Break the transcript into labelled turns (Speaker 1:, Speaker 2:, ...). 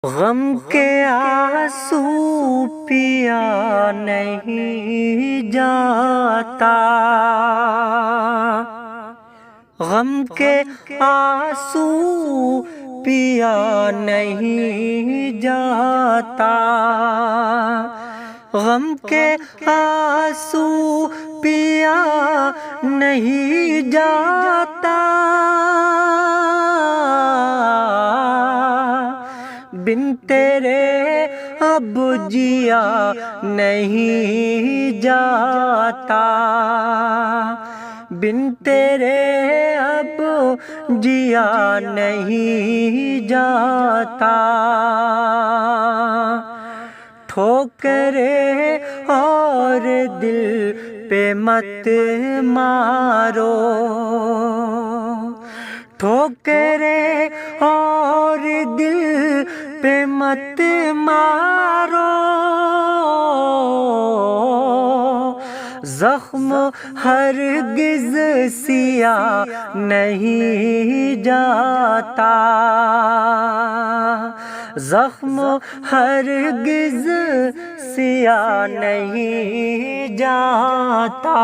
Speaker 1: غم کے آنسو پیا نہیں جاتا، غم کے آنسو پیا نہیں جاتا، غم کے آنسو پیا نہیں جاتا، بن تیرے اب جیا نہیں جاتا، بن تیرے اب جیا نہیں جاتا، ٹھوکریں اور دل پہ مت مارو، ٹھوکریں اور دل پہ مت مارو، زخم ہرگز سیاہ نہیں جاتا، زخم ہرگز سیاہ نہیں جاتا۔